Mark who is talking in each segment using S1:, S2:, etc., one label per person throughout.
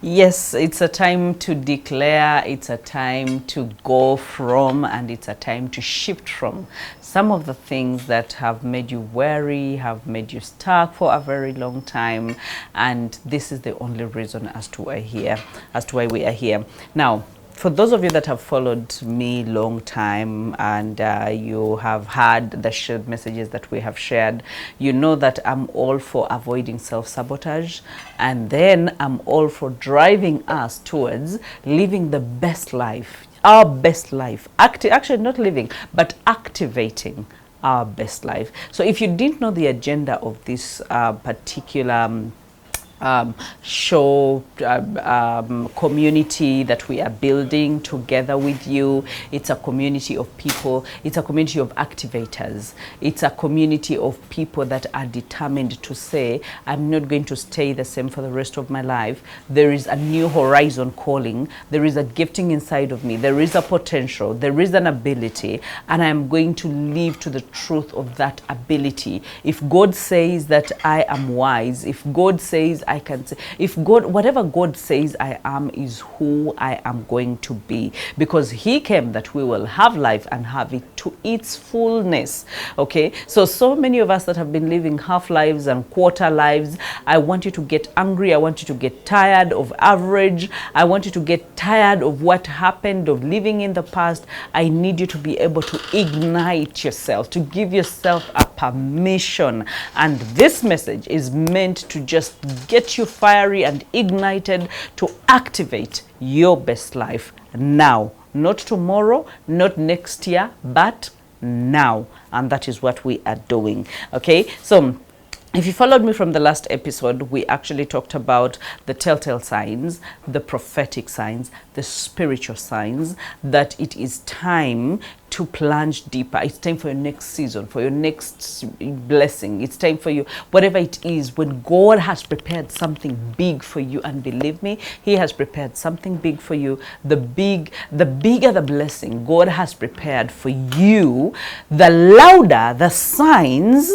S1: Yes, it's a time to declare, it's a time to go from, and it's a time to shift from some of the things that have made you worry, have made you stuck for a very long time. And this is the only reason as to why we are here. Now, for those of you that have followed me long time and you have heard the shared messages that we have shared, you know that I'm all for avoiding self-sabotage, and then I'm all for driving us towards living the best life, our best life. Actually, not living, but activating our best life. So if you didn't know the agenda of this particular show, community that we are building together with you. It's a community of people. It's a community of activators. It's a community of people that are determined to say, I'm not going to stay the same for the rest of my life. There is a new horizon calling. There is a gifting inside of me. There is a potential. There is an ability. And I'm going to live to the truth of that ability. If God says that I am wise, if God says I can say, if God, whatever God says I am is who I am going to be, because he came that we will have life and have it to its fullness. Okay, so many of us that have been living half lives and quarter lives, I want you to get angry. I want you to get tired of average. I want you to get tired of what happened, of living in the past. I need you to be able to ignite yourself, to give yourself a permission. And this message is meant to just get you fiery and ignited to activate your best life now. Not tomorrow, not next year, but now. And that is what we are doing. Okay, so if you followed me from the last episode, we actually talked about the telltale signs, the prophetic signs, the spiritual signs, that it is time to plunge deeper. It's time for your next season, for your next blessing. It's time for you, whatever it is, when God has prepared something big for you, and believe me, he has prepared something big for you. The bigger the blessing God has prepared for you, the louder the signs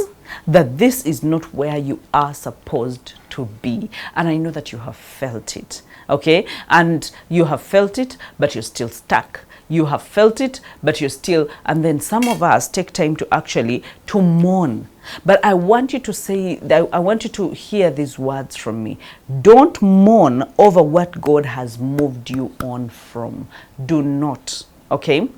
S1: that this is not where you are supposed to be. And I know that you have felt it, okay? And you have felt it, but you're still stuck. You have felt it, but you're still, and then some of us take time to actually to mourn. But I want you to say, I want you to hear these words from me. Don't mourn over what God has moved you on from. Do not, okay?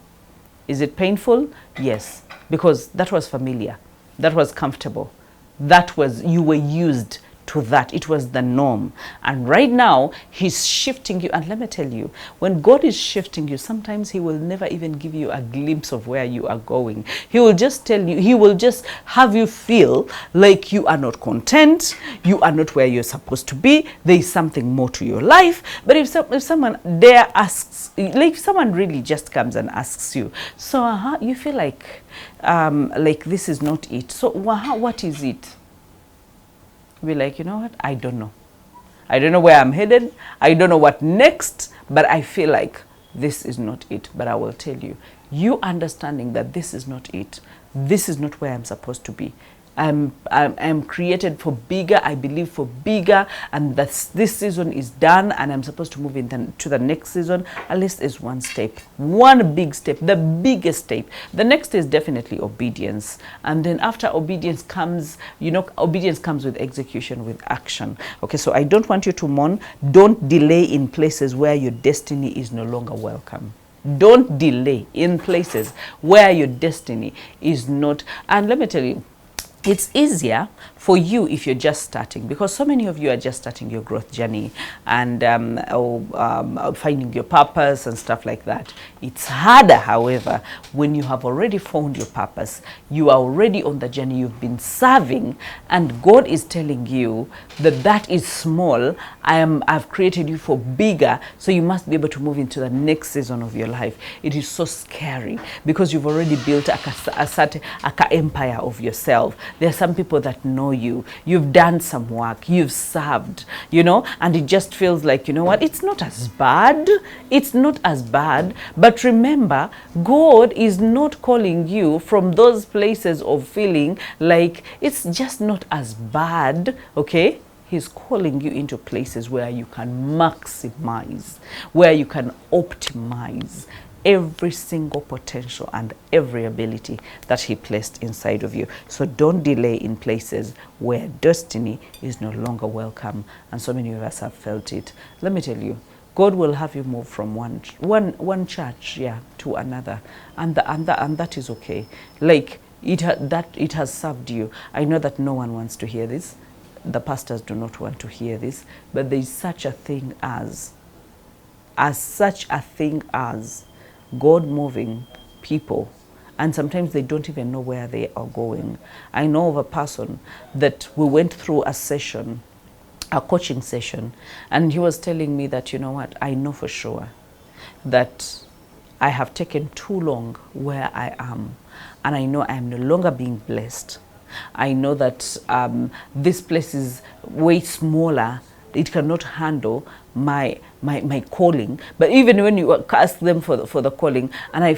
S1: Is it painful? Yes, because that was familiar. That was comfortable. That was, you were used to that. It was the norm. And right now, he's shifting you. And let me tell you, when God is shifting you, sometimes he will never even give you a glimpse of where you are going. He will just tell you, he will just have you feel like you are not content, you are not where you're supposed to be, there is something more to your life. But if someone there asks, like if someone really just comes and asks you, so you feel like this is not it. So what is it? Be like, you know what? I don't know. I don't know where I'm headed. I don't know what next, but I feel like this is not it. But I will tell you, you understanding that this is not it, this is not where I'm supposed to be. I'm created for bigger, I believe for bigger, and that this season is done and I'm supposed to move into the next season. At least is one step, one big step, the biggest step. The next is definitely obedience. And then after obedience comes, you know, obedience comes with execution, with action. Okay, so I don't want you to mourn. Don't delay in places where your destiny is no longer welcome. Don't delay in places where your destiny is not. And let me tell you, it's easier for you if you're just starting, because so many of you are just starting your growth journey and finding your purpose and stuff like that. It's harder, however, when you have already found your purpose, you are already on the journey, you've been serving, and God is telling you that that is small. I've created you for bigger, so you must be able to move into the next season of your life. It is so scary because you've already built a certain empire of yourself. There are some people that know you. You've done some work. You've served, you know, and it just feels like, you know what, it's not as bad. It's not as bad. But remember, God is not calling you from those places of feeling like it's just not as bad, okay? He's calling you into places where you can maximize, where you can optimize every single potential and every ability that he placed inside of you. So don't delay in places where destiny is no longer welcome. And so many of us have felt it. Let me tell you, God will have you move from one church, yeah, to another, and that is okay. Like it has served you. I know that no one wants to hear this. The pastors do not want to hear this, but there is such a thing as God moving people, and sometimes they don't even know where they are going. I know of a person that we went through a coaching session, and he was telling me that, you know what, I know for sure that I have taken too long where I am, and I know I am no longer being blessed. I know that this place is way smaller. It cannot handle my calling. But even when you ask them for the calling, and I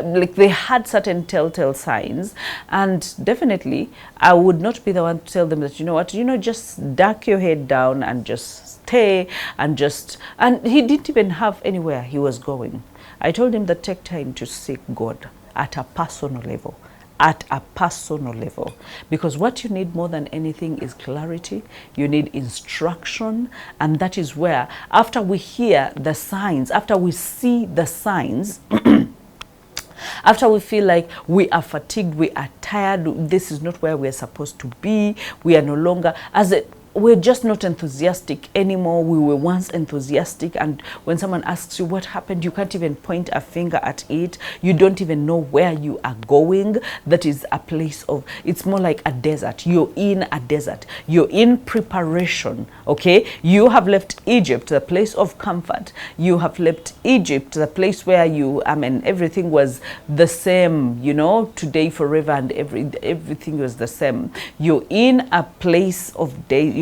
S1: like, they had certain telltale signs, and definitely I would not be the one to tell them that, you know what, just duck your head down and just stay, and he didn't even have anywhere he was going. I told him that take time to seek God at a personal level. Because what you need more than anything is clarity. You need instruction, and that is where, after we hear the signs, after we see the signs, after we feel like we are fatigued, we are tired, this is not where we are supposed to be, we are no longer, we're just not enthusiastic anymore. We were once enthusiastic, and when someone asks you what happened, you can't even point a finger at it. You don't even know where you are going. That is a place of, it's more like a desert. You're in a desert. You're in preparation, okay? You have left Egypt, the place of comfort. You have left Egypt, the place where everything was the same, today, forever, and everything was the same. You're in a place of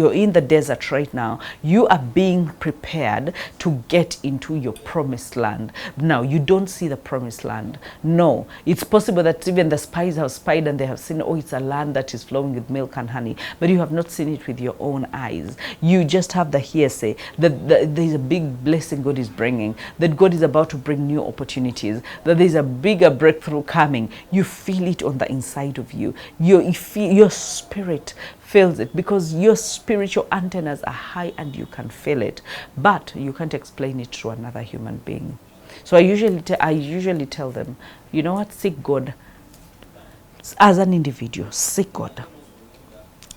S1: you're in the desert right now. You are being prepared to get into your promised land. Now, you don't see the promised land. No, it's possible that even the spies have spied and they have seen, oh, it's a land that is flowing with milk and honey, but you have not seen it with your own eyes. You just have the hearsay that there's a big blessing God is bringing, that God is about to bring new opportunities, that there's a bigger breakthrough coming. You feel it on the inside of you. Your spirit feels it, because your spiritual antennas are high and you can feel it, but you can't explain it to another human being. So I usually tell them, you know what, seek God as an individual. Seek God,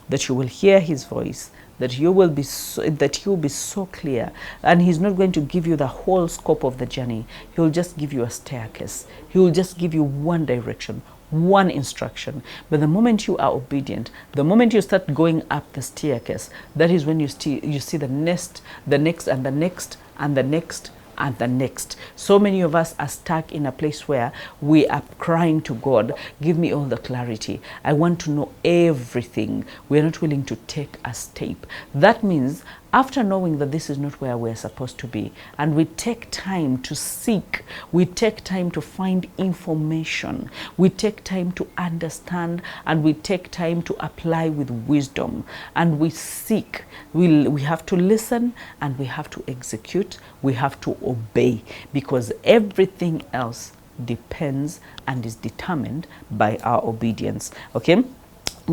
S1: that you will hear his voice, that he will be so clear, and he's not going to give you the whole scope of the journey. He will just give you a staircase. He will just give you one direction, one instruction. But the moment you are obedient, the moment you start going up the staircase, that is when you see the next, and the next, and the next, and the next. So many of us are stuck in a place where we are crying to God, give me all the clarity. I want to know everything. We are not willing to take a step. That means after knowing that this is not where we're supposed to be, and we take time to seek, we take time to find information, we take time to understand, and we take time to apply with wisdom, and we seek, we have to listen, and we have to execute, we have to obey, because everything else depends and is determined by our obedience. Okay?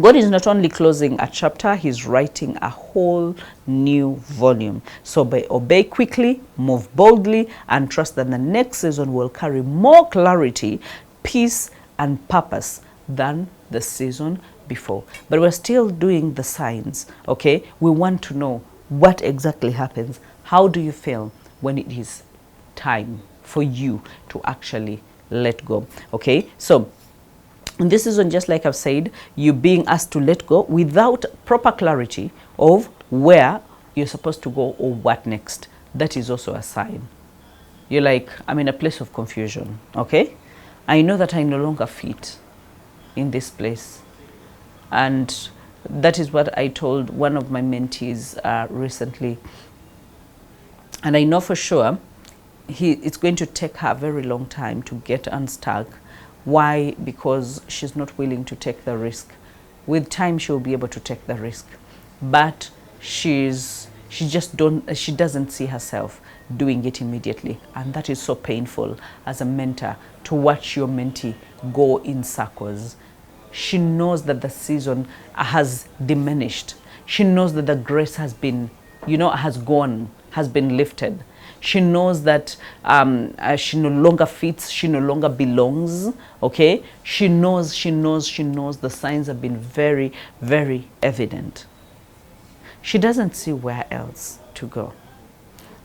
S1: God is not only closing a chapter, he's writing a whole new volume. So obey quickly, move boldly, and trust that the next season will carry more clarity, peace, and purpose than the season before. But we're still doing the signs, okay? We want to know what exactly happens. How do you feel when it is time for you to actually let go? Okay, so in this season, just like I've said, you're being asked to let go without proper clarity of where you're supposed to go or what next. That is also a sign. You're like, I'm in a place of confusion, okay? I know that I no longer fit in this place. And that is what I told one of my mentees recently. And I know for sure it's going to take her a very long time to get unstuck. Why? Because she's not willing to take the risk. With time, she'll be able to take the risk. But she doesn't see herself doing it immediately, and that is so painful as a mentor to watch your mentee go in circles. She knows that the season has diminished. She knows that the grace has been, has gone, has been lifted. She knows that she no longer fits, she no longer belongs, okay? She knows the signs have been very, very evident. She doesn't see where else to go.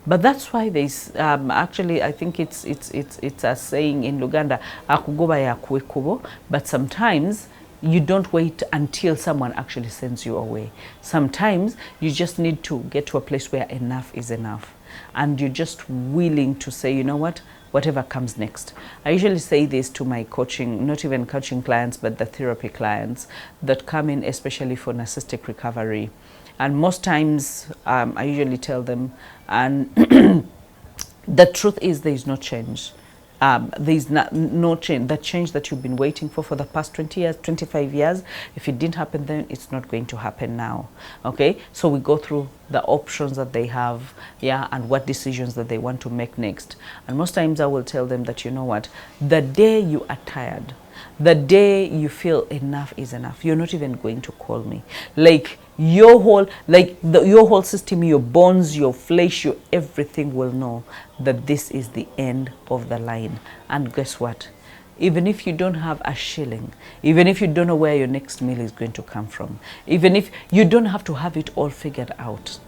S1: But that's why there's actually, I think it's a saying in Luganda, akugoba ya kuekubo, but sometimes you don't wait until someone actually sends you away. Sometimes you just need to get to a place where enough is enough. And you're just willing to say, you know what, whatever comes next. I usually say this to my coaching, not even coaching clients, but the therapy clients that come in, especially for narcissistic recovery. And most times I usually tell them, and the truth is there is no change. There's no change. The change that you've been waiting for the past 20 years, 25 years, if it didn't happen then, it's not going to happen now. Okay? So we go through the options that they have, yeah, and what decisions that they want to make next. And most times I will tell them that, you know what, the day you are tired, the day you feel enough is enough, you're not even going to call me. Like your whole system, your bones, your flesh, your everything will know that this is the end of the line. And guess what? Even if you don't have a shilling, even if you don't know where your next meal is going to come from, even if you don't have to have it all figured out,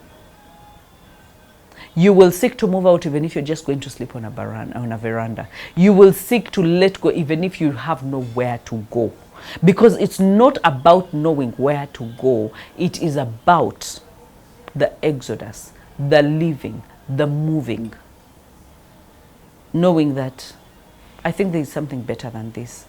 S1: you will seek to move out even if you're just going to sleep on a veranda. You will seek to let go even if you have nowhere to go. Because it's not about knowing where to go. It is about the exodus, the living, the moving. Knowing that I think there is something better than this.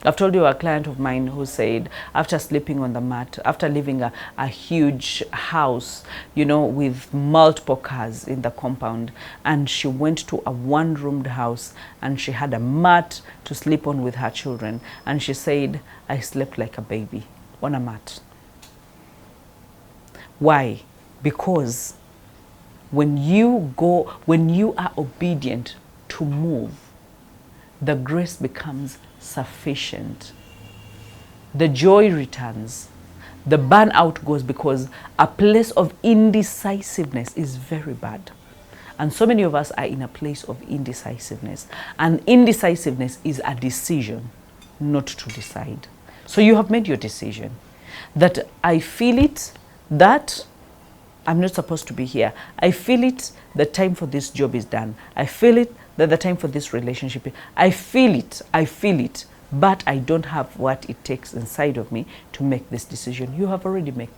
S1: I've told you a client of mine who said after sleeping on the mat, after living a huge house, with multiple cars in the compound, and she went to a one-roomed house and she had a mat to sleep on with her children. And she said, I slept like a baby on a mat. Why? Because when you are obedient to move, the grace becomes sufficient. The joy returns. The burnout goes, because a place of indecisiveness is very bad. And so many of us are in a place of indecisiveness. And indecisiveness is a decision not to decide. So you have made your decision that I feel it, that I'm not supposed to be here. I feel it, the time for this job is done. I feel it, that the time for this relationship, I feel it, but I don't have what it takes inside of me to make this decision. You have already made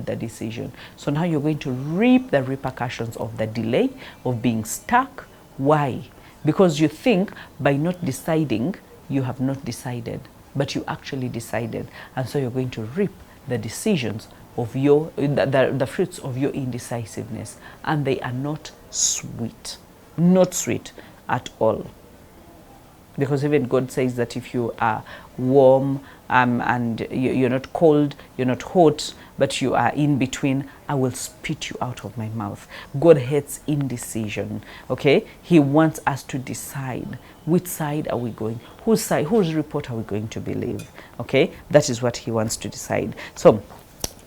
S1: the decision. So now you're going to reap the repercussions of the delay, of being stuck. Why? Because you think by not deciding, you have not decided, but you actually decided. And so you're going to reap the decisions of the fruits of your indecisiveness. And they are not sweet. Not sweet at all. Because even God says that if you are warm and you're not cold, you're not hot, but you are in between, I will spit you out of my mouth. God hates indecision, okay? He wants us to decide which side are we going, whose report are we going to believe, okay? That is what he wants to decide. So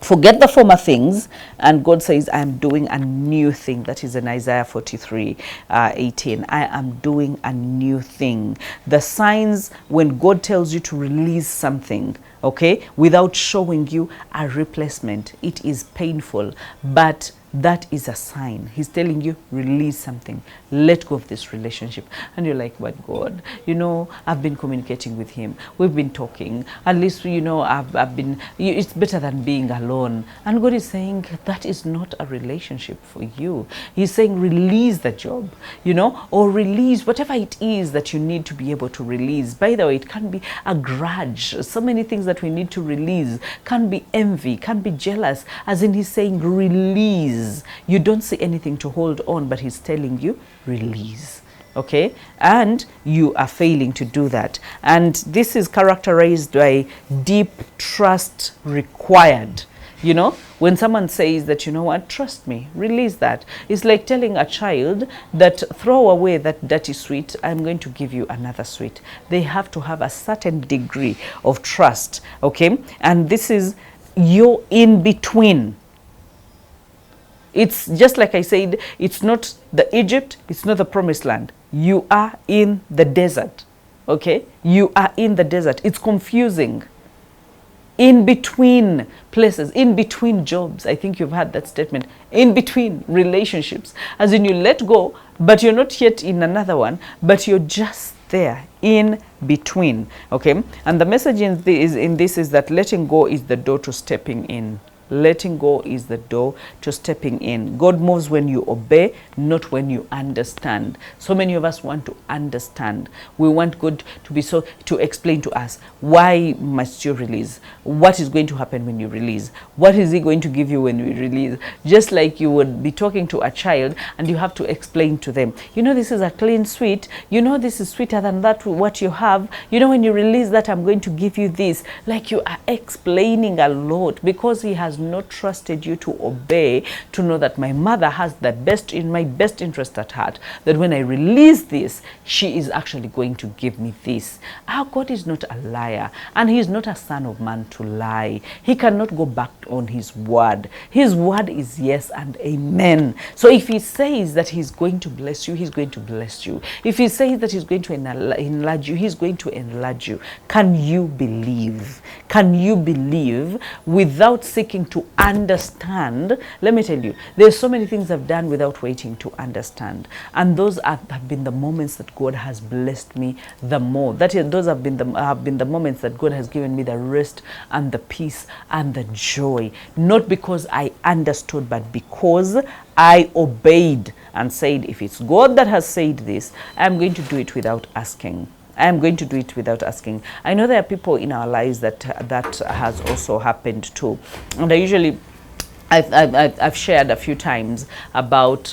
S1: forget the former things, and God says, I am doing a new thing. That is in Isaiah 43:18. I am doing a new thing. The signs when God tells you to release something, okay, without showing you a replacement, it is painful, but that is a sign. He's telling you, release something. Let go of this relationship. And you're like, but God, I've been communicating with him. We've been talking. At least, I've been, it's better than being alone. And God is saying, that is not a relationship for you. He's saying, release the job, or release whatever it is that you need to be able to release. By the way, it can be a grudge. So many things that we need to release. Can be envy, can be jealous. As in, he's saying, release. You don't see anything to hold on, but he's telling you, release. Okay? And you are failing to do that. And this is characterized by deep trust required. You know, when someone says that, you know what, trust me, release that. It's like telling a child that throw away that dirty sweet, I'm going to give you another sweet. They have to have a certain degree of trust, okay? And this is your in between. It's just like I said, it's not the Egypt, it's not the promised land. You are in the desert, okay? You are in the desert. It's confusing. In between places, in between jobs. I think you've heard that statement. In between relationships. As in, you let go, but you're not yet in another one, but you're just there, in between. Okay? And the message in this is that letting go is the door to stepping in. Letting go is the door to stepping in. God moves when you obey, not when you understand. So many of us want to understand. We want God to explain to us, why must you release? What is going to happen when you release? What is He going to give you when you release? Just like you would be talking to a child and you have to explain to them, you know, this is a clean sweet. You know, this is sweeter than that, what you have. You know, when you release that, I'm going to give you this. Like, you are explaining a lot, because He has not trusted you to obey, to know that my mother has the best in my best interest at heart, that when I release this, she is actually going to give me this. Our God is not a liar, and He is not a son of man to lie. He cannot go back on His word. His word is yes and amen. So if He says that He's going to bless you, He's going to bless you. If He says that He's going to enlarge you, He's going to enlarge you. Can you believe? Can you believe without seeking to understand? Let me tell you, there's so many things I've done without waiting to understand, and those have been the moments that God has blessed me the more. Those have been the moments that God has given me the rest and the peace and the joy, not because I understood, but because I obeyed and said, if it's God that has said this, I'm going to do it without asking. I'm going to do it without asking. I know there are people in our lives that has also happened too. And I've shared a few times about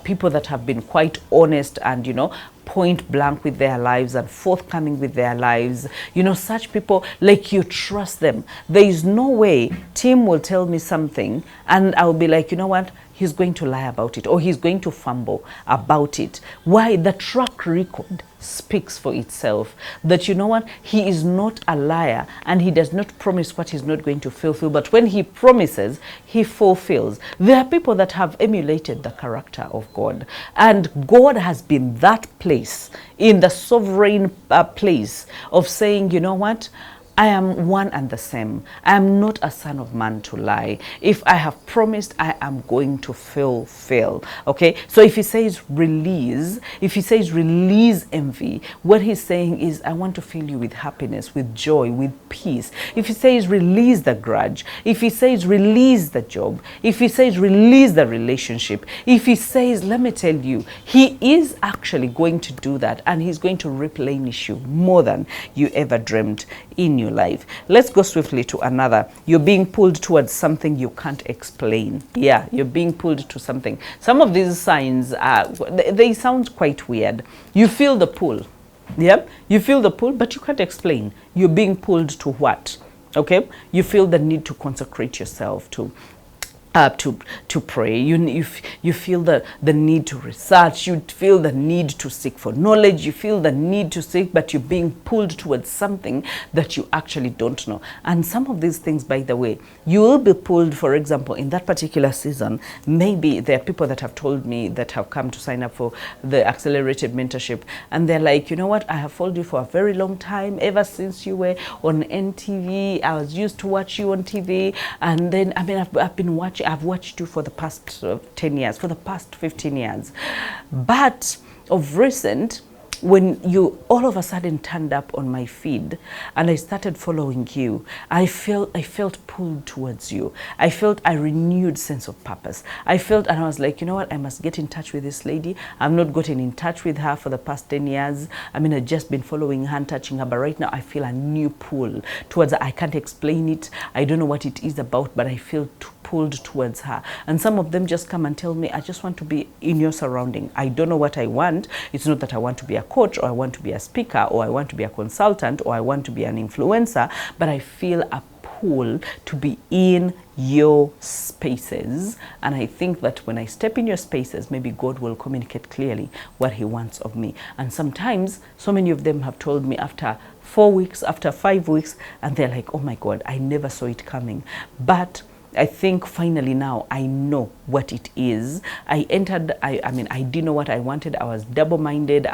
S1: people that have been quite honest and, you know, point blank with their lives and forthcoming with their lives. You know, such people, like, you trust them. There is no way Tim will tell me something and I'll be like, you know what? He's going to lie about it, or he's going to fumble about it. Why? The track record speaks for itself. That, you know what, he is not a liar, and he does not promise what he's not going to fulfill, but when he promises, he fulfills. There are people that have emulated the character of God, and God has been that place, in the sovereign place of saying, you know what, I am one and the same. I am not a son of man to lie. If I have promised, I am going to fulfill. Okay? So if He says release, if He says release envy, what He's saying is, I want to fill you with happiness, with joy, with peace. If He says release the grudge, if He says release the job, if He says release the relationship, if He says, let me tell you, He is actually going to do that, and He's going to replenish you more than you ever dreamed in your life. Let's go swiftly to another. You're being pulled towards something you can't explain. Yeah, you're being pulled to something. Some of these signs they sound quite weird. You feel the pull. Yeah, you feel the pull, but you can't explain. You're being pulled to what? Okay, you feel the need to consecrate yourself to pray. You feel the need to research. You feel the need to seek for knowledge. You feel the need to seek, but you're being pulled towards something that you actually don't know. And some of these things, by the way, you will be pulled. For example, in that particular season, maybe there are people that have told me, that have come to sign up for the accelerated mentorship, and they're like, you know what, I have followed you for a very long time, ever since you were on NTV. I was used to watch you on TV, and then I've been watching. I've watched you for the past 10 years, for the past 15 years. But of recent, when you all of a sudden turned up on my feed and I started following you, I felt pulled towards you. I felt a renewed sense of purpose. I felt, and I was like, you know what, I must get in touch with this lady. I've not gotten in touch with her for the past 10 years. I've just been following her and touching her, but right now I feel a new pull towards her. I can't explain it. I don't know what it is about, but I feel pulled towards her. And some of them just come and tell me, I just want to be in your surrounding. I don't know what I want. It's not that I want to be a coach, or I want to be a speaker, or I want to be a consultant, or I want to be an influencer, but I feel a pull to be in your spaces. And I think that when I step in your spaces, maybe God will communicate clearly what he wants of me. And sometimes, so many of them have told me after 4 weeks, after 5 weeks, and they're like, oh my God, I never saw it coming. But I think finally now I know what it is. I entered, I mean, I didn't know what I wanted. I was double-minded.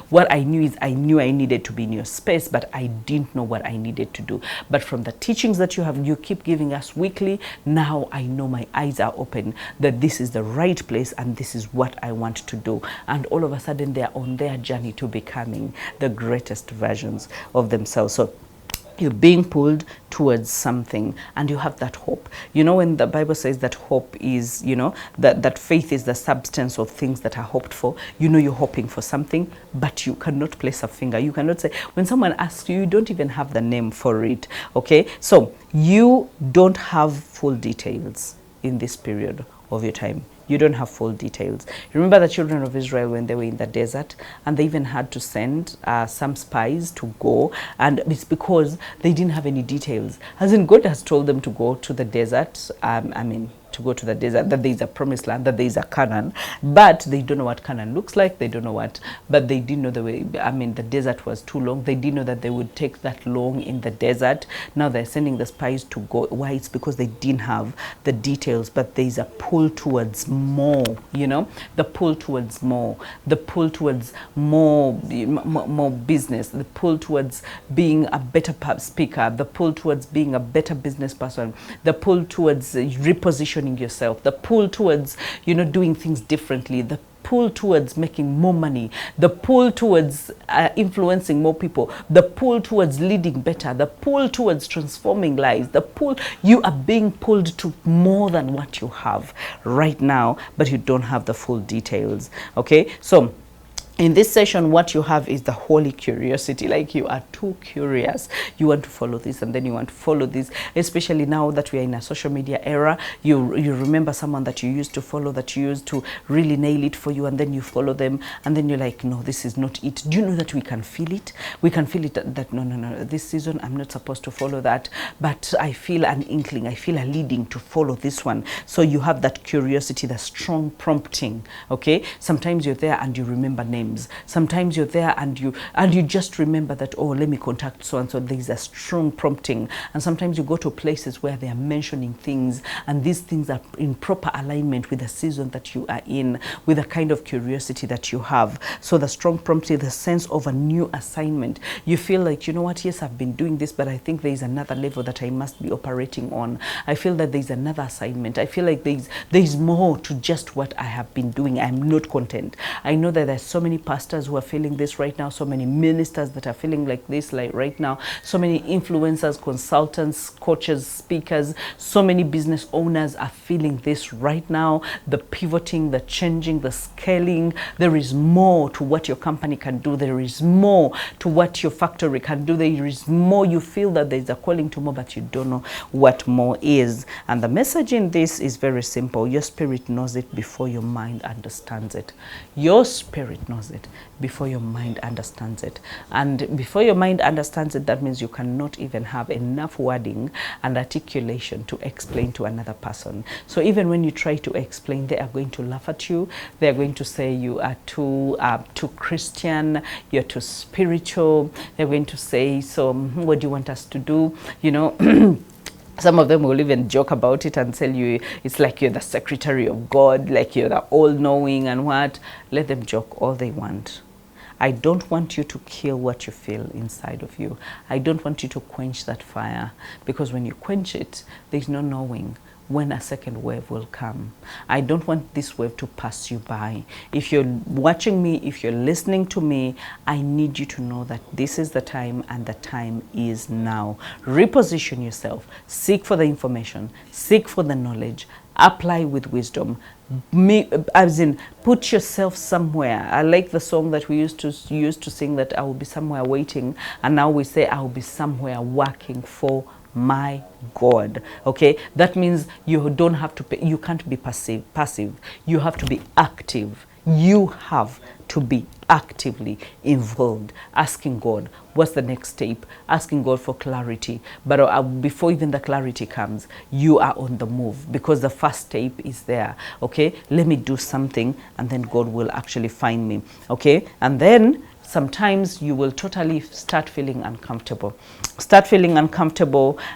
S1: What I knew is I knew I needed to be in your space, but I didn't know what I needed to do. But from the teachings that you keep giving us weekly, now I know my eyes are open, that this is the right place and this is what I want to do. And all of a sudden they're on their journey to becoming the greatest versions of themselves. So you're being pulled towards something and you have that hope. You know, when the Bible says that hope is, you know, that faith is the substance of things that are hoped for, you know you're hoping for something, but you cannot place a finger. You cannot say, when someone asks you, you don't even have the name for it, okay? So you don't have full details in this period of your time. You don't have full details. Remember the children of Israel when they were in the desert, and they even had to send some spies to go, and it's because they didn't have any details. As in, God has told them to go to the desert, to go to the desert, that there is a promised land, that there is a Canaan, but they don't know what Canaan looks like. They don't know what, but they didn't know the way. The desert was too long. They didn't know that they would take that long in the desert. Now they're sending the spies to go. Why? It's because they didn't have the details, but there is a pull towards more, you know, the pull towards more, the pull towards more business, the pull towards being a better speaker, the pull towards being a better business person, the pull towards repositioning yourself, the pull towards, you know, doing things differently, the pull towards making more money, the pull towards influencing more people, the pull towards leading better, the pull towards transforming lives, the pull, you are being pulled to more than what you have right now, but you don't have the full details, okay? So in this session, what you have is the holy curiosity. Like, you are too curious. You want to follow this, and then you want to follow this. Especially now that we are in a social media era, you remember someone that you used to follow, that you used to really nail it for you, and then you follow them, and then you're like, no, this is not it. Do you know that we can feel it? We can feel it that no, this season I'm not supposed to follow that, but I feel an inkling, I feel a leading to follow this one. So you have that curiosity, the strong prompting, okay? Sometimes you're there and you remember names. Sometimes you're there and you just remember that, oh, let me contact so and so. There's a strong prompting. And sometimes you go to places where they are mentioning things, and these things are in proper alignment with the season that you are in, with the kind of curiosity that you have. So the strong prompting, the sense of a new assignment. You feel like, you know what, yes, I've been doing this, but I think there is another level that I must be operating on. I feel that there's another assignment. I feel like there's more to just what I have been doing. I'm not content. I know that there's so many pastors who are feeling this right now, so many ministers that are feeling like this like right now, so many influencers, consultants, coaches, speakers, so many business owners are feeling this right now. The pivoting, the changing, the scaling. There is more to what your company can do. There is more to what your factory can do. There is more. You feel that there's a calling to more, but you don't know what more is. And the message in this is very simple. Your spirit knows it before your mind understands it. Your spirit knows it before your mind understands it. And before your mind understands it, that means you cannot even have enough wording and articulation to explain to another person. So even when you try to explain, they are going to laugh at you. They are going to say you are too Christian, you're too spiritual. They're going to say, so what do you want us to do? You know, some of them will even joke about it and tell you it's like you're the secretary of God, like you're the all-knowing and what. Let them joke all they want. I don't want you to kill what you feel inside of you. I don't want you to quench that fire, because when you quench it, there's no knowing when a second wave will come. I don't want this wave to pass you by. If you're watching me, if you're listening to me, I need you to know that this is the time, and the time is now. Reposition yourself. Seek for the information. Seek for the knowledge. Apply with wisdom. As in, put yourself somewhere. I like the song that we used to sing, that I will be somewhere waiting, and now we say I will be somewhere working for my God. Okay, that means you don't have to you can't be passive. You have to be active You have to be actively involved, asking God, what's the next step? Asking God for clarity. But before even the clarity comes, you are on the move, because the first step is there. Okay, let me do something, and then God will actually find me. Okay, and then sometimes you will totally start feeling uncomfortable.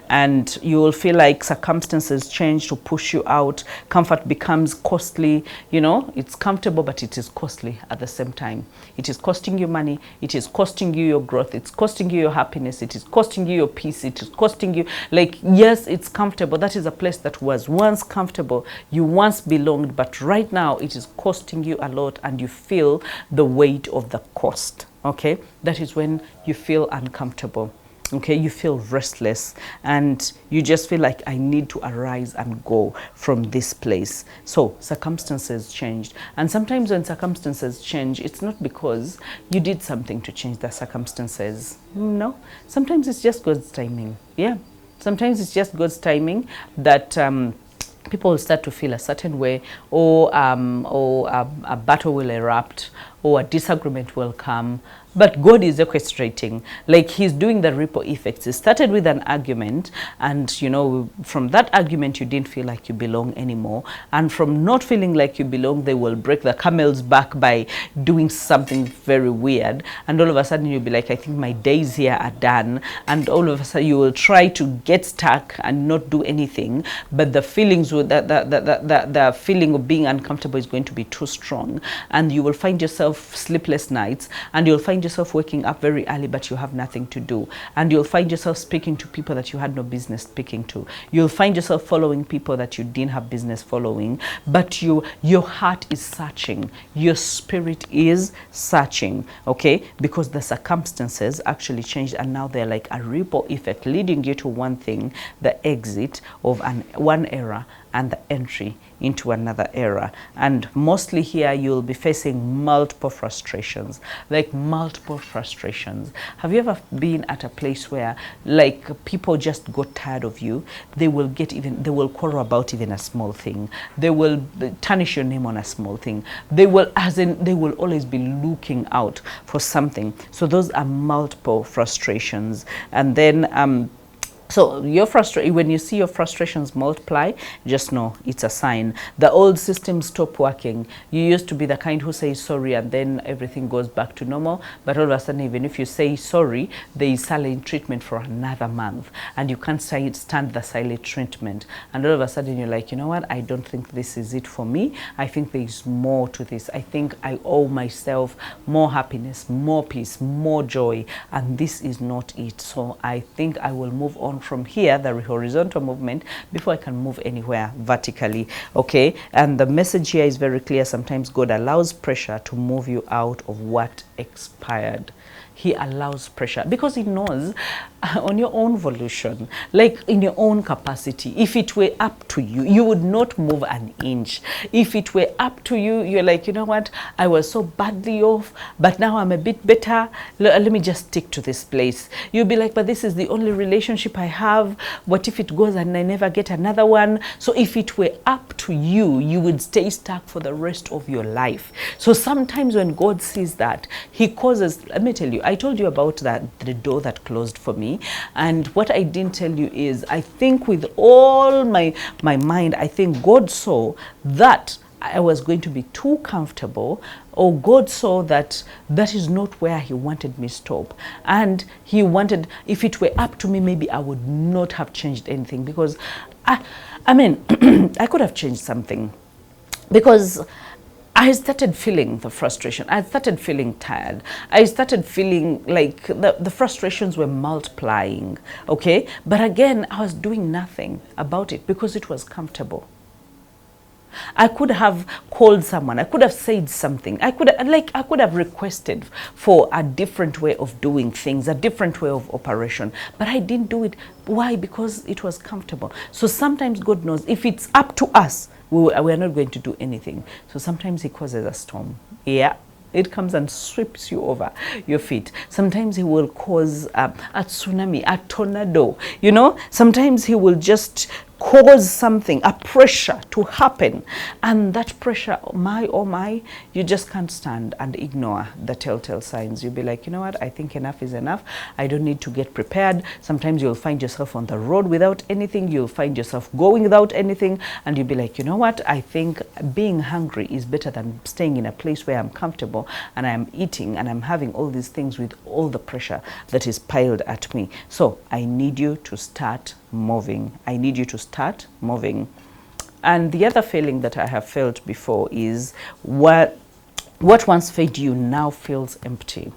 S1: And you will feel like circumstances change to push you out. Comfort becomes costly. You know, it's comfortable, but it is costly at the same time. It is costing you money. It is costing you your growth. It's costing you your happiness. It is costing you your peace. It is costing you, like, yes, it's comfortable. That is a place that was once comfortable. You once belonged, but right now it is costing you a lot, and you feel the weight of the cost. Okay, that is when you feel uncomfortable. Okay, you feel restless, and you just feel like, I need to arise and go from this place. So circumstances changed, and sometimes when circumstances change, it's not because you did something to change the circumstances. No, sometimes it's just God's timing. Yeah, sometimes it's just God's timing that people will start to feel a certain way, or a battle will erupt, or a disagreement will come. But God is orchestrating, like he's doing the ripple effects. It started with an argument, and you know, from that argument you didn't feel like you belong anymore, and from not feeling like you belong, they will break the camel's back by doing something very weird, and all of a sudden you'll be like, I think my days here are done, and all of a sudden you will try to get stuck and not do anything, but the feelings with the feeling of being uncomfortable is going to be too strong, and you will find yourself sleepless nights, and you'll find yourself waking up very early, but you have nothing to do, and you'll find yourself speaking to people that you had no business speaking to. You'll find yourself following people that you didn't have business following, but your heart is searching, your spirit is searching. Okay, because the circumstances actually changed, and now they're like a ripple effect leading you to one thing, the exit of one era and the entry into another era. And mostly here you'll be facing multiple frustrations. Have you ever been at a place where, like, people just got tired of you? They will quarrel about even a small thing. They will tarnish your name on a small thing. They will always be looking out for something. So those are multiple frustrations. And then so when you see your frustrations multiply, just know it's a sign. The old system stop working. You used to be the kind who says sorry, and then everything goes back to normal. But all of a sudden, even if you say sorry, there is silent treatment for another month, and you can't stand the silent treatment. And all of a sudden, you're like, you know what? I don't think this is it for me. I think there is more to this. I think I owe myself more happiness, more peace, more joy, and this is not it. So I think I will move on from here, the horizontal movement, before I can move anywhere vertically. Okay, and the message here is very clear. Sometimes God allows pressure to move you out of what expired. He allows pressure because he knows on your own volition, like in your own capacity, if it were up to you, you would not move an inch. If it were up to you, you're like, you know what, I was so badly off, but now I'm a bit better. Let me just stick to this place. You'll be like, but this is the only relationship I have. What if it goes and I never get another one? So if it were up to you, you would stay stuck for the rest of your life. So sometimes when God sees that, he causes, let me tell you, I told you about the door that closed for me. And what I didn't tell you is, I think with all my mind, I think God saw that I was going to be too comfortable, or God saw that that is not where he wanted me to stop. And he wanted, if it were up to me, maybe I would not have changed anything, because I mean, I could have changed something, because I started feeling the frustration. I started feeling tired. I started feeling like the frustrations were multiplying, okay? But again, I was doing nothing about it because it was comfortable. I could have called someone. I could have said something. I could have requested for a different way of doing things, a different way of operation. But I didn't do it. Why? Because it was comfortable. So sometimes God knows if it's up to us, we are not going to do anything. So sometimes he causes a storm. Yeah. It comes and sweeps you over your feet. Sometimes he will cause a tsunami, a tornado. You know, sometimes he will just cause something, a pressure to happen, and that pressure, oh my, you just can't stand and ignore the telltale signs. You'll be like, you know what, I think enough is enough. I don't need to get prepared. Sometimes you'll find yourself on the road without anything. You'll find yourself going without anything, and you'll be like, you know what, I think being hungry is better than staying in a place where I'm comfortable and I'm eating and I'm having all these things with all the pressure that is piled at me. So I need you to start moving. I need you to start moving. And the other feeling that I have felt before is what once fed you now feels empty.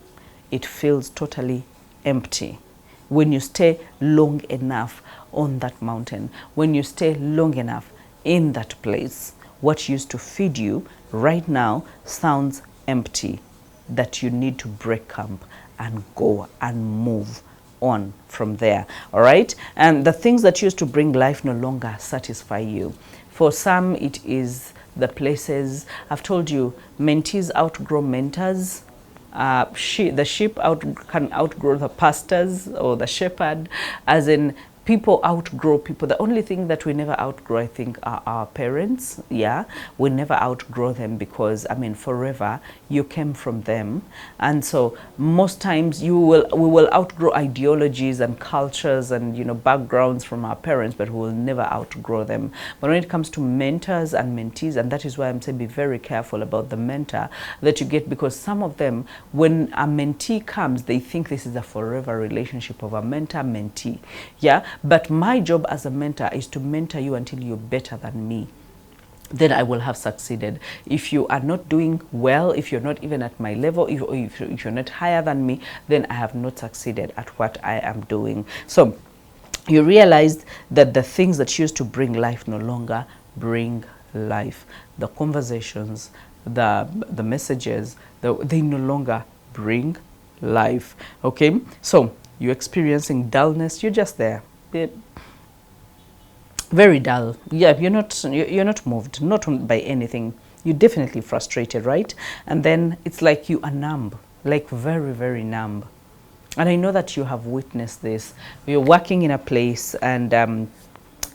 S1: It feels totally empty when you stay long enough on that mountain, when you stay long enough in that place. What used to feed you right now sounds empty, that you need to break camp and go and move on from there. All right, and the things that used to bring life no longer satisfy you. For some, it is the places. I've told you, mentees outgrow mentors. The sheep can outgrow the pastors or the shepherd, as in people outgrow people. The only thing that we never outgrow, I think, are our parents. Yeah, we never outgrow them, because I mean, forever you came from them. And so most times we will outgrow ideologies and cultures and, you know, backgrounds from our parents, but we will never outgrow them. But when it comes to mentors and mentees, and that is why I'm saying be very careful about the mentor that you get, because some of them, when a mentee comes, they think this is a forever relationship of a mentor-mentee. Yeah. But my job as a mentor is to mentor you until you're better than me. Then I will have succeeded. If you are not doing well, if you're not even at my level, if you're not higher than me, then I have not succeeded at what I am doing. So you realized that the things that used to bring life no longer bring life. The conversations, the messages, they no longer bring life. Okay, so you're experiencing dullness. You're just there. Very dull. Yeah, you're not moved, not by anything. You're definitely frustrated, right? And then it's like you are numb, like very, very numb. And I know that you have witnessed this. You're working in a place, and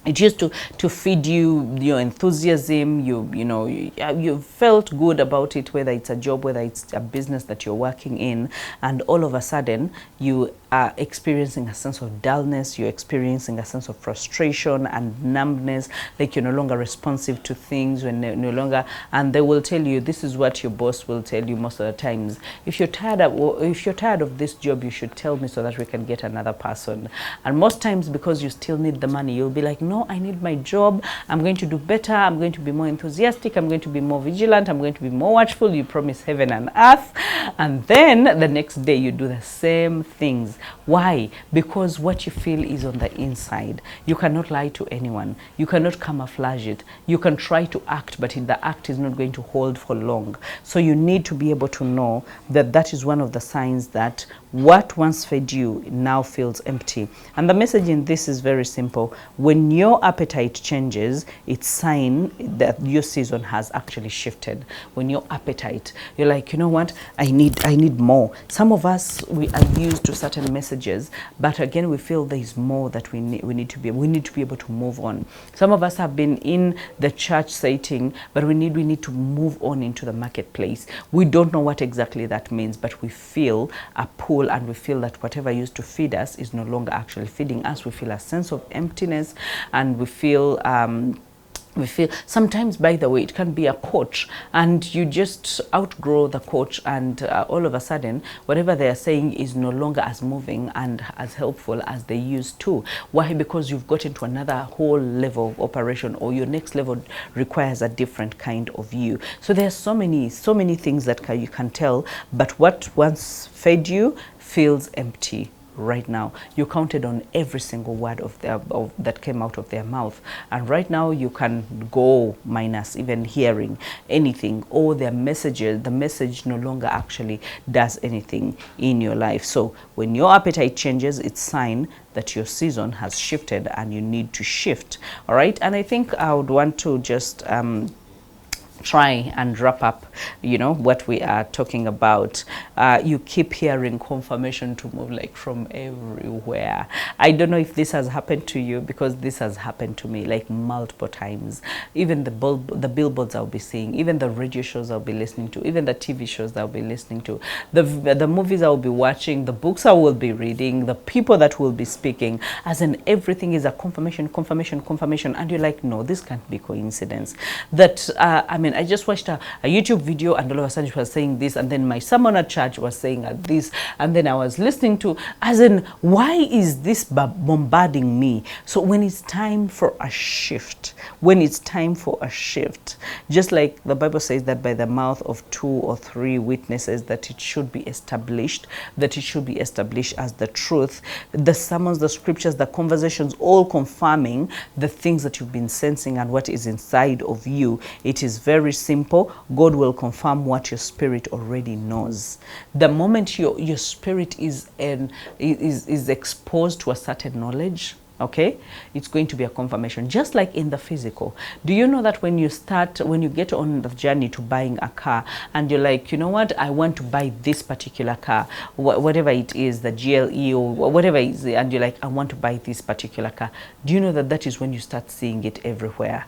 S1: it used to feed you your enthusiasm. You felt good about it, whether it's a job, whether it's a business that you're working in, and all of a sudden you are experiencing a sense of dullness. You're experiencing a sense of frustration and numbness, like you're no longer responsive to things. You're no longer, and they will tell you, this is what your boss will tell you most of the times: if you're tired of this job, you should tell me so that we can get another person. And most times, because you still need the money, you'll be like, no, I need my job. I'm going to do better. I'm going to be more enthusiastic. I'm going to be more vigilant. I'm going to be more watchful. You promise heaven and earth, and then the next day you do the same things. Why? Because what you feel is on the inside. You cannot lie to anyone. You cannot camouflage it. You can try to act, but the act is not going to hold for long. So you need to be able to know that that is one of the signs that what once fed you now feels empty. And the message in this is very simple. When your appetite changes, it's sign that your season has actually shifted. When your appetite, you're like, you know what, I need more. Some of us, we are used to certain messages, but again, we feel there is more that we need to be able to move on. Some of us have been in the church setting, but we need to move on into the marketplace. We don't know what exactly that means, but we feel a pull, and we feel that whatever used to feed us is no longer actually feeding us. We feel a sense of emptiness, and we feel sometimes, by the way, it can be a coach, and you just outgrow the coach, and all of a sudden whatever they are saying is no longer as moving and as helpful as they used to. Why? Because you've gotten to another whole level of operation, or your next level requires a different kind of you. So there's so many things that you can tell, but what once fed you feels empty right now. You counted on every single word that came out of their mouth, and right now you can go minus even hearing anything, or their messages. The message no longer actually does anything in your life. So when your appetite changes, it's sign that your season has shifted and you need to shift. All right, and I think I would want to just try and wrap up, what we are talking about. You keep hearing confirmation to move like from everywhere. I don't know if this has happened to you, because this has happened to me like multiple times. Even the billboards I'll be seeing, even the radio shows I'll be listening to, even the TV shows I'll be listening to, the movies I'll be watching, the books I will be reading, the people that will be speaking, as in everything is a confirmation, confirmation, confirmation. And you're like, no, this can't be coincidence. That I just watched a YouTube video, and all of a sudden it was saying this, and then my sermon at church was saying this, and then I was listening to, as in, why is this bombarding me? So when it's time for a shift, just like the Bible says that by the mouth of 2 or 3 witnesses that it should be established, as the truth, the sermons, the scriptures, the conversations, all confirming the things that you've been sensing and what is inside of you. It is very simple. God will confirm what your spirit already knows. The moment your spirit is exposed to a certain knowledge, okay, it's going to be a confirmation, just like in the physical. Do you know that when you get on the journey to buying a car, and you're like, you know what, I want to buy this particular car, whatever it is, the GLE or whatever it is, and you're like, I want to buy this particular car. Do you know that that is when you start seeing it everywhere?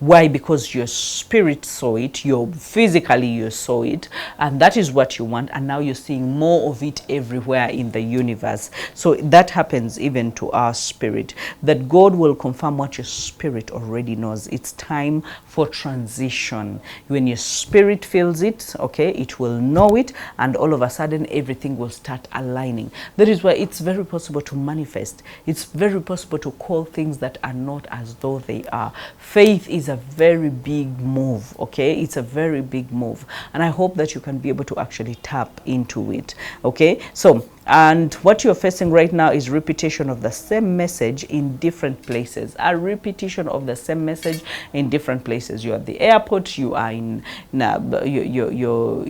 S1: Why? Because your spirit saw it, physically you saw it, and that is what you want, and now you're seeing more of it everywhere in the universe. So that happens even to our spirit, that God will confirm what your spirit already knows. It's time for transition. When your spirit feels it, okay, it will know it, and all of a sudden everything will start aligning. That is why it's very possible to manifest. It's very possible to call things that are not as though they are. Faith is a very big move, okay? It's a very big move, and I hope that you can be able to actually tap into it, okay? So, and what you're facing right now is repetition of the same message in different places. A repetition of the same message in different places. You're at the airport, you are in you're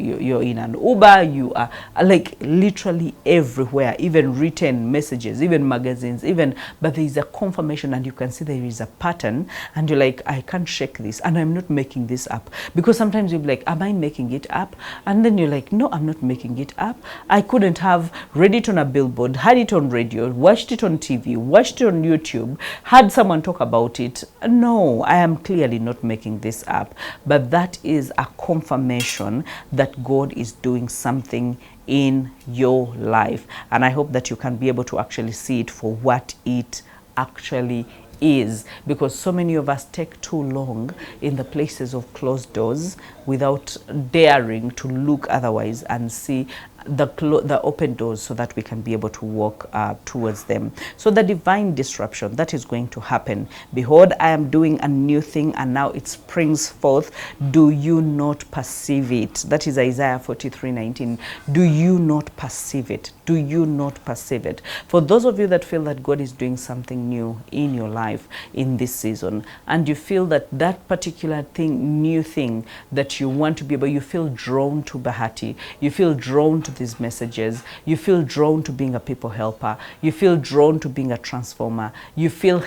S1: in an Uber, you are like literally everywhere, even written messages, even magazines, but there is a confirmation, and you can see there is a pattern, and you're like, I can't shake this, and I'm not making this up. Because sometimes you're like, am I making it up? And then you're like, no, I'm not making it up. I couldn't have read it on a billboard, had it on radio, watched it on TV, watched it on YouTube, had someone talk about it. No, I am clearly not making this up. But that is a confirmation that God is doing something in your life. And I hope that you can be able to actually see it for what it actually is, because so many of us take too long in the places of closed doors without daring to look otherwise and see the open doors, so that we can be able to walk towards them. So the divine disruption that is going to happen. Behold, I am doing a new thing, and now it springs forth. Do you not perceive it? That is Isaiah 43:19. Do you not perceive it? Do you not perceive it? For those of you that feel that God is doing something new in your life in this season, and you feel that that particular thing, new thing that you want to be able, you feel drawn to Bahati, you feel drawn to these messages, you feel drawn to being a people helper, you feel drawn to being a transformer, you feel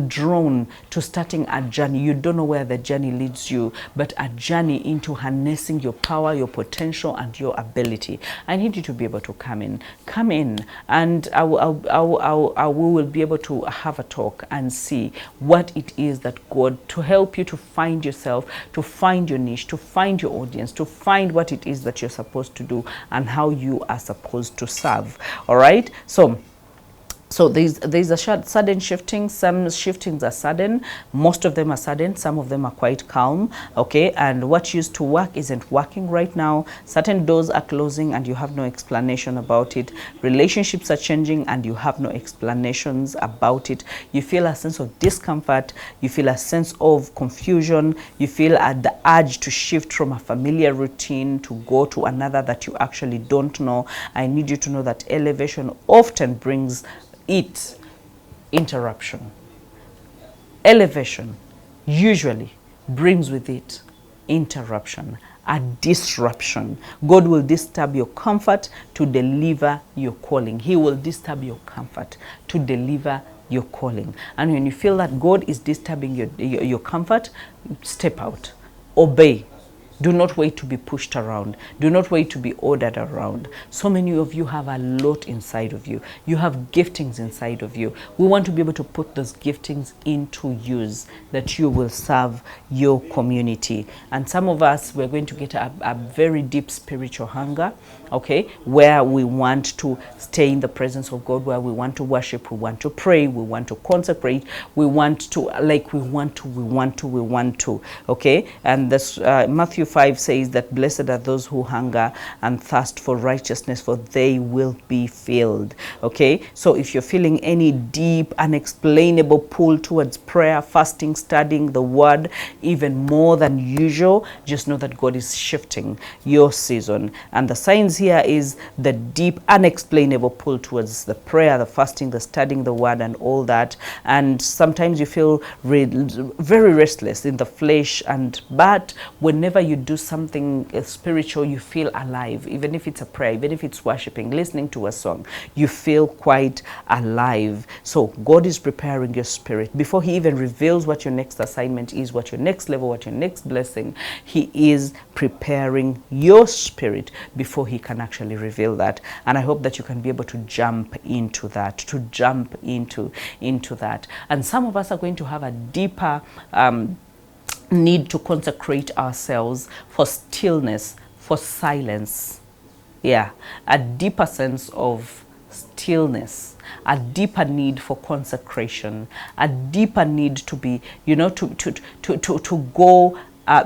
S1: drawn to starting a journey. You don't know where the journey leads you, but a journey into harnessing your power, your potential, and your ability. I need you to be able to come in, and we will be able to have a talk and see what it is that God, to help you to find yourself, to find your niche, to find your audience, to find what it is that you're supposed to do and how you are supposed to serve. All right, so there's a sudden shifting. Some shiftings are sudden, most of them are sudden, some of them are quite calm, okay? And what used to work isn't working right now. Certain doors are closing and you have no explanation about it. Relationships are changing and you have no explanations about it. You feel a sense of discomfort, you feel a sense of confusion, you feel the urge to shift from a familiar routine to go to another that you actually don't know. I need you to know that elevation often brings interruption. Elevation usually brings with it interruption, a disruption. God will disturb your comfort to deliver your calling. He will disturb your comfort to deliver your calling. And when you feel that God is disturbing your comfort, step out. Obey. Do not wait to be pushed around. Do not wait to be ordered around. So many of you have a lot inside of you. You have giftings inside of you. We want to be able to put those giftings into use, that you will serve your community. And some of us, we're going to get a very deep spiritual hunger, okay, where we want to stay in the presence of God, where we want to worship, we want to pray, we want to consecrate, we want to, okay. And this Matthew 5 says that blessed are those who hunger and thirst for righteousness, for they will be filled. Okay, so if you're feeling any deep, unexplainable pull towards prayer, fasting, studying the word even more than usual, just know that God is shifting your season. And the signs here is the deep, unexplainable pull towards the prayer, the fasting, the studying the word, and all that. And sometimes you feel very restless in the flesh, but whenever you do something spiritual, you feel alive. Even if it's a prayer, even if it's worshiping, listening to a song, you feel quite alive. So God is preparing your spirit before he even reveals what your next assignment is, what your next level, what your next blessing. He is preparing your spirit before he can actually reveal that. And I hope that you can be able to jump into that, into that. And some of us are going to have a deeper need to consecrate ourselves for stillness, for silence. Yeah, a deeper sense of stillness, a deeper need for consecration, a deeper need to be,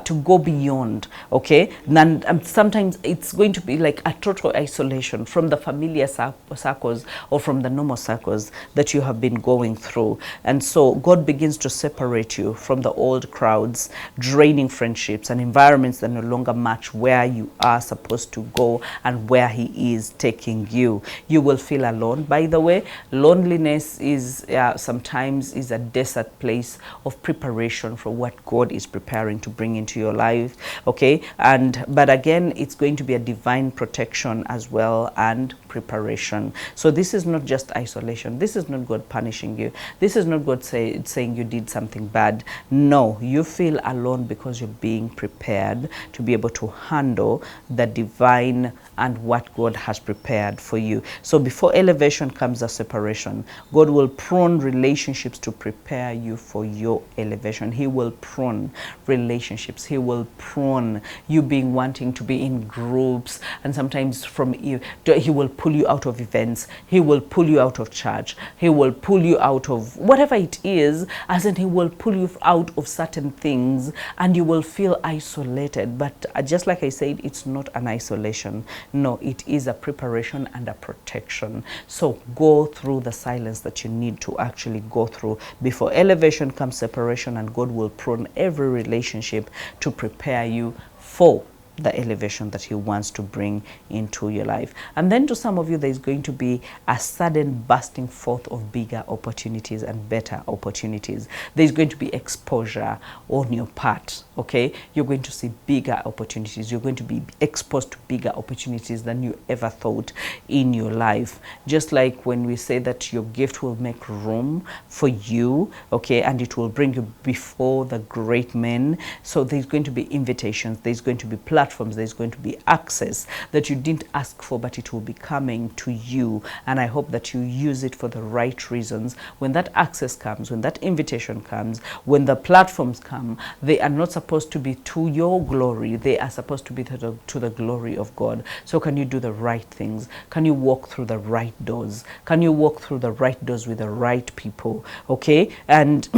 S1: to go beyond, okay? And sometimes it's going to be like a total isolation from the familiar circles or from the normal circles that you have been going through. And so God begins to separate you from the old crowds, draining friendships and environments that no longer match where you are supposed to go and where he is taking you. You will feel alone, by the way. Loneliness is sometimes is a desert place of preparation for what God is preparing to bring into your life, okay? But again, it's going to be a divine protection as well, and preparation. So this is not just isolation. This is not God punishing you. This is not God saying you did something bad. No, you feel alone because you're being prepared to be able to handle the divine and what God has prepared for you. So before elevation comes a separation. God will prune relationships to prepare you for your elevation. He will prune relationships. He will prune you being wanting to be in groups, and sometimes from you, he will pull you out of events. He will pull you out of church. He will pull you out of whatever it is, as in he will pull you out of certain things, and you will feel isolated. But just like I said, it's not an isolation. No, it is a preparation and a protection. So go through the silence that you need to actually go through. Before elevation comes separation, and God will prune every relationship to prepare you for the elevation that he wants to bring into your life. And then to some of you, there's going to be a sudden bursting forth of bigger opportunities and better opportunities. There's going to be exposure on your part, okay? You're going to see bigger opportunities. You're going to be exposed to bigger opportunities than you ever thought in your life. Just like when we say that your gift will make room for you, okay, and it will bring you before the great men. So there's going to be invitations, there's going to be platforms, there's going to be access that you didn't ask for, but it will be coming to you. And I hope that you use it for the right reasons. When that access comes, when that invitation comes, when the platforms come, they are not supposed to be to your glory. They are supposed to be to the glory of God. So can you do the right things? Can you walk through the right doors? Can you walk through the right doors with the right people? Okay? And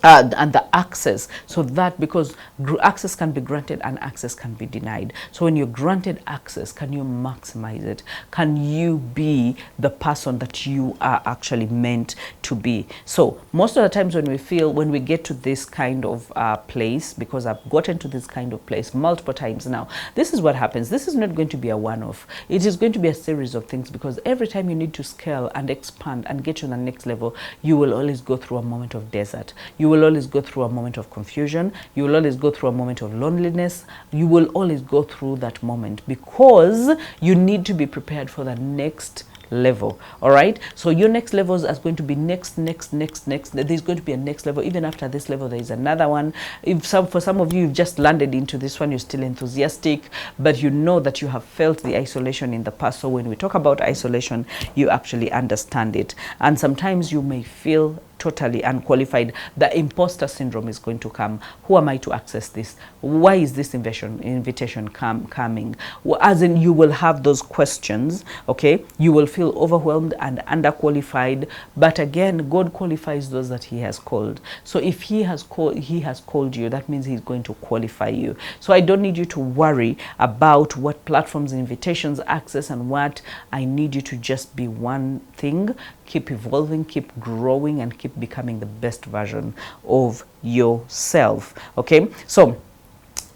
S1: and the access, so that because access can be granted and access can be denied. So when you're granted access, can you maximize it? Can you be the person that you are actually meant to be? So most of the times when we get to this kind of place, because I've gotten to this kind of place multiple times now, this is what happens. This is not going to be a one-off. It is going to be a series of things, because every time you need to scale and expand and get to the next level, you will always go through a moment of desert. You will always go through a moment of confusion. You will always go through a moment of loneliness. You will always go through that moment, because you need to be prepared for the next level. All right, so your next levels are going to be next. There's going to be a next level. Even after this level, there is another one. For some of you, you've just landed into this one, you're still enthusiastic, but you know that you have felt the isolation in the past. So when we talk about isolation, you actually understand it. And sometimes you may feel totally unqualified. The imposter syndrome is going to come. Who am I to access this? Why is this invitation coming? As in, you will have those questions, okay? You will feel overwhelmed and underqualified. But again, God qualifies those that he has called. So if he has called you, that means he's going to qualify you. So I don't need you to worry about what platforms, invitations, access, and what. I need you to just be one thing. Keep evolving, keep growing, and keep becoming the best version of yourself. Okay, so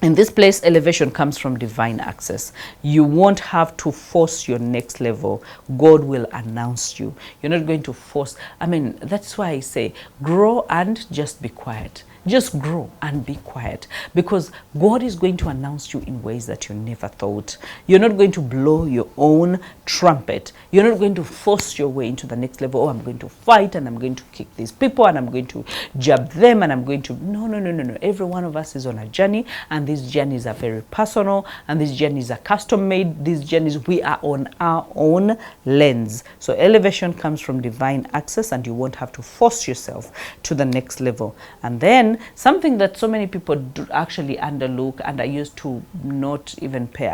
S1: in this place, elevation comes from divine access. You won't have to force your next level. God will announce you. You're not going to force. I mean, that's why I say grow and just be quiet. Just grow and be quiet, because God is going to announce you in ways that you never thought. You're not going to blow your own trumpet. You're not going to force your way into the next level. Oh, I'm going to fight and I'm going to kick these people and I'm going to jab them and I'm going to... No. Every one of us is on a journey, and these journeys are very personal, and these journeys are custom made. These journeys, we are on our own lens. So elevation comes from divine access, and you won't have to force yourself to the next level. And then something that so many people do actually underlook, and I used to not even pay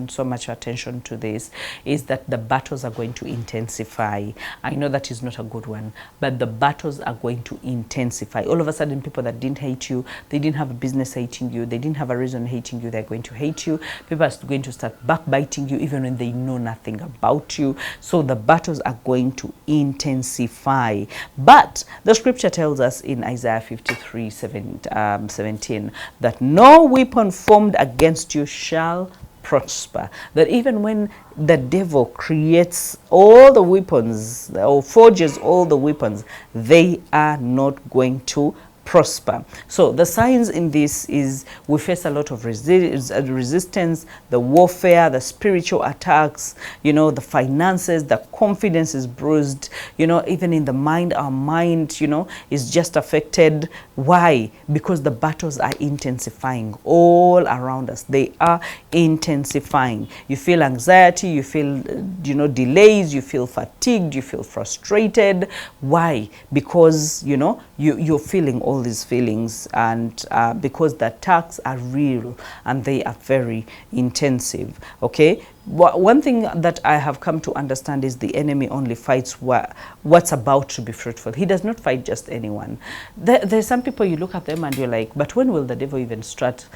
S1: so much attention to this, is that the battles are going to intensify. I know that is not a good one, but the battles are going to intensify. All of a sudden, people that didn't hate you, they didn't have a business hating you, they didn't have a reason hating you, they're going to hate you. People are going to start backbiting you even when they know nothing about you. So the battles are going to intensify. But the scripture tells us in Isaiah 53:17 that no weapon formed against you shall prosper. That even when the devil creates all the weapons or forges all the weapons, they are not going to prosper. So the signs in this is we face a lot of resistance, the warfare, the spiritual attacks, you know, the finances, the confidence is bruised, you know, even in the mind, our mind, you know, is just affected. Why? Because the battles are intensifying all around us. They are intensifying. You feel anxiety, you feel, you know, delays, you feel fatigued, you feel frustrated. Why? Because, you know, you're feeling all these feelings, and because the attacks are real and they are very intensive. Okay, one thing that I have come to understand is the enemy only fights what's about to be fruitful. He does not fight just anyone. There's some people, you look at them and you're like, but when will the devil even start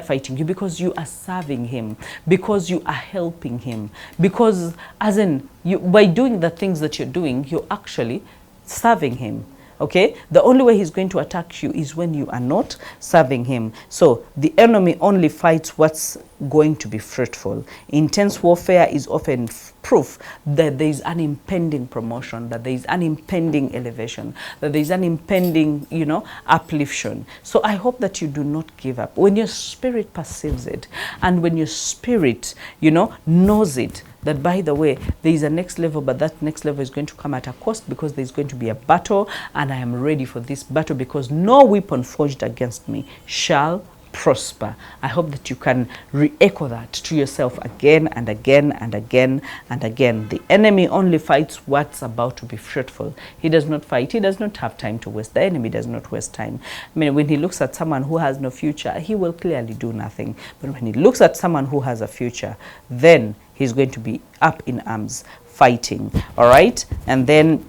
S1: fighting you? Because you are serving him, because you are helping him, because as in you, by doing the things that you're doing, you're actually serving him. Okay, the only way he's going to attack you is when you are not serving him. So the enemy only fights what's going to be fruitful. Intense warfare is often proof that there is an impending promotion, that there is an impending elevation, that there is an impending, you know, upliftment. So I hope that you do not give up. When your spirit perceives it, and when your spirit, you know, knows it, that by the way, there is a next level, but that next level is going to come at a cost, because there's going to be a battle, and I am ready for this battle, because no weapon forged against me shall prosper. I hope that you can re-echo that to yourself again and again and again and again. The enemy only fights what's about to be fruitful. He does not fight. He does not have time to waste. The enemy does not waste time. I mean, when he looks at someone who has no future, he will clearly do nothing. But when he looks at someone who has a future, then he's going to be up in arms fighting. All right? And then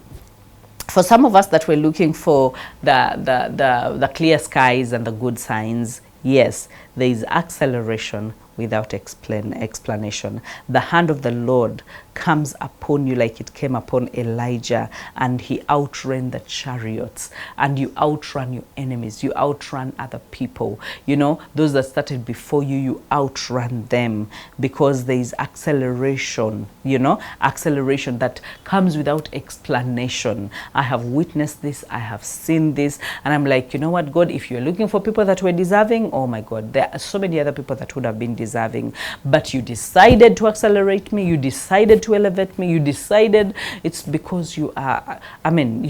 S1: for some of us that were looking for the clear skies and the good signs, yes, there is acceleration without explanation. The hand of the Lord comes upon you like it came upon Elijah, and he outran the chariots, and you outrun your enemies, you outrun other people, you know, those that started before you, you outrun them, because there is acceleration, you know, acceleration that comes without explanation. I have witnessed this, I have seen this, and I'm like, you know what, God, if you're looking for people that were deserving, oh my God, there are so many other people that would have been deserving. But you decided to accelerate me, you decided to elevate me, you decided. It's because you are,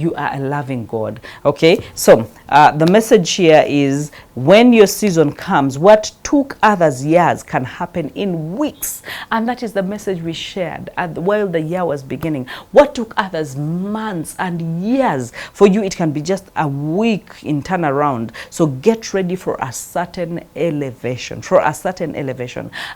S1: you are a loving God. Okay, so the message here is, when your season comes, what took others years can happen in weeks. And that is the message we shared while the year was beginning. What took others months and years, for you it can be just a week in turnaround. So get ready for a certain elevation,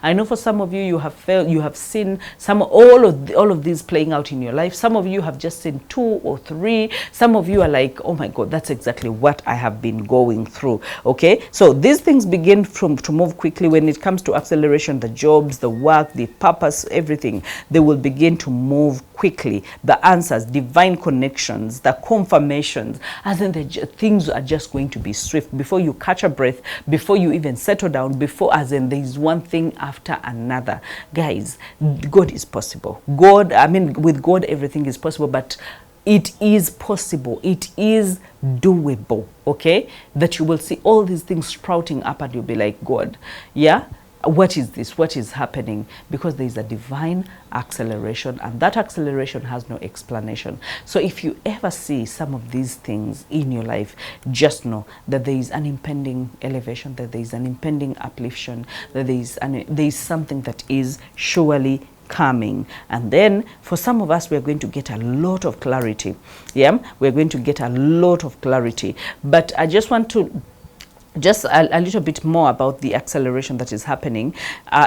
S1: I know for some of you, you have seen all of these playing out in your life. Some of you have just seen 2 or 3. Some of you are like, oh my God, that's exactly what I have been going through. Okay, so these things begin to move quickly when it comes to acceleration. The jobs, the work, the purpose, everything, they will begin to move quickly. The answers, divine connections, the confirmations, as in things are just going to be swift before you catch a breath, before you even settle down, before, as in there's one thing after another. Guys, God is possible. With God everything is possible, but it is possible, it is doable. Okay, that you will see all these things sprouting up and you'll be like, God, yeah, what is this? What is happening? Because there is a divine acceleration, and that acceleration has no explanation. So if you ever see some of these things in your life, just know that there is an impending elevation, that there is an impending upliftment, that there is something that is surely coming. And then for some of us, we're going to get a lot of clarity. Yeah, we're going to get a lot of clarity. But I just want to just a little bit more about the acceleration that is happening.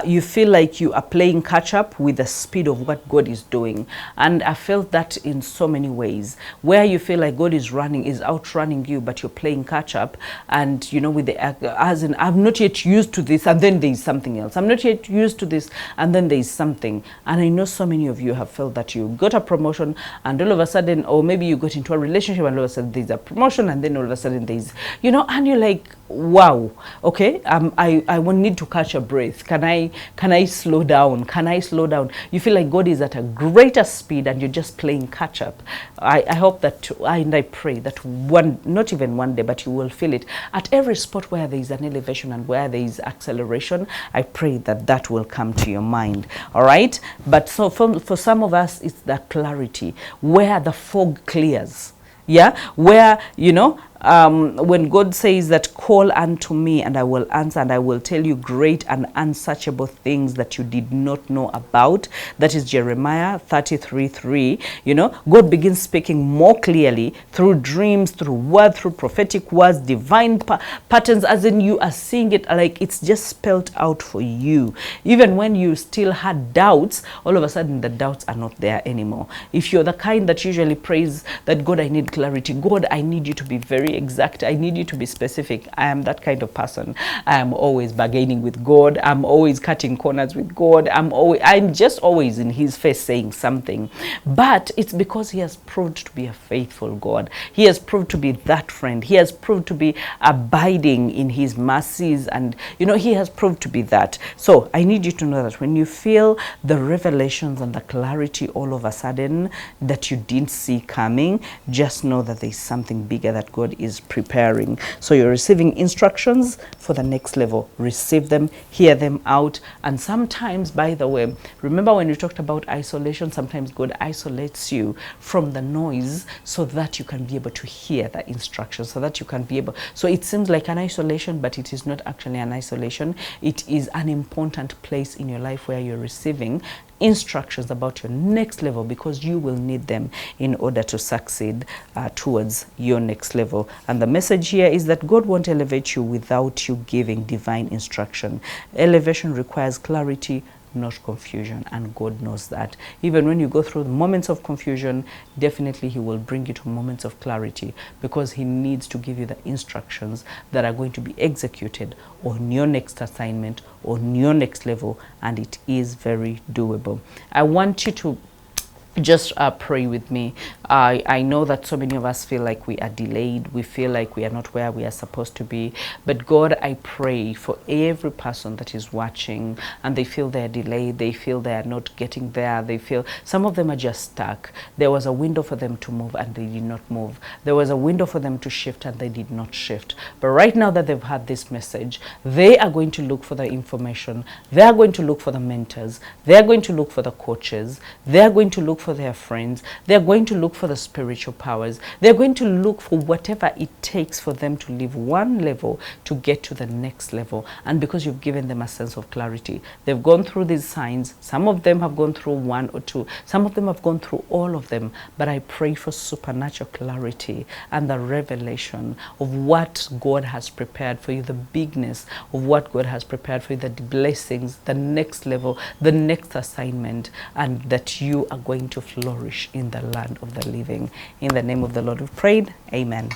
S1: You feel like you are playing catch up with the speed of what God is doing. And I felt that in so many ways, where you feel like God is outrunning you, but you're playing catch up. And with as in, I'm not yet used to this, and then there is something else. I'm not yet used to this, and then there is something. And I know so many of you have felt that you got a promotion, and all of a sudden, or maybe you got into a relationship, and all of a sudden there's a promotion, and then all of a sudden there's, and you're like, wow, okay, I will need to catch a breath. Can I slow down? Can I slow down? You feel like God is at a greater speed and you're just playing catch up. I hope that, and I pray that not even one day, but you will feel it at every spot where there is an elevation and where there is acceleration. I pray that that will come to your mind. All right, but so for some of us, it's the clarity where the fog clears. Yeah, where when God says that, call unto me and I will answer, and I will tell you great and unsearchable things that you did not know about. That is Jeremiah 33:3. God begins speaking more clearly through dreams, through word, through prophetic words, divine patterns, as in you are seeing it like it's just spelled out for you. Even when you still had doubts, all of a sudden the doubts are not there anymore. If you're the kind that usually prays that, God, I need clarity. God, I need you to be very exact. I need you to be specific. I am that kind of person. I am always bargaining with God. I'm always cutting corners with God. I'm just always in his face saying something. But it's because he has proved to be a faithful God. He has proved to be that friend. He has proved to be abiding in his mercies, and he has proved to be that. So I need you to know that when you feel the revelations and the clarity all of a sudden that you didn't see coming, just know that there's something bigger that God is preparing. So you're receiving instructions for the next level. Receive them, hear them out. And sometimes, by the way, remember when we talked about isolation, sometimes God isolates you from the noise so that you can be able to hear the instructions, so that you can be able. So it seems like an isolation, but it is not actually an isolation. It is an important place in your life where you're receiving instructions about your next level, because you will need them in order to succeed towards your next level. And the message here is that God won't elevate you without you giving divine instruction. Elevation requires clarity, not confusion, and God knows that. Even when you go through the moments of confusion, definitely he will bring you to moments of clarity, because he needs to give you the instructions that are going to be executed on your next assignment, on your next level, and it is very doable. I want you to just pray with me. I know that so many of us feel like we are delayed. We feel like we are not where we are supposed to be. But God, I pray for every person that is watching and they feel they're delayed. They feel they are not getting there. They feel some of them are just stuck. There was a window for them to move and they did not move. There was a window for them to shift and they did not shift. But right now that they've had this message, they are going to look for the information. They are going to look for the mentors. They are going to look for the coaches. They are going to look for their friends. They're going to look for the spiritual powers. They're going to look for whatever it takes for them to leave one level to get to the next level. And because you've given them a sense of clarity, they've gone through these signs. Some of them have gone through one or two. Some of them have gone through all of them. But I pray for supernatural clarity and the revelation of what God has prepared for you, the bigness of what God has prepared for you, the blessings, the next level, the next assignment, and that you are going to flourish in the land of the living. In the name of the Lord we've prayed. Amen.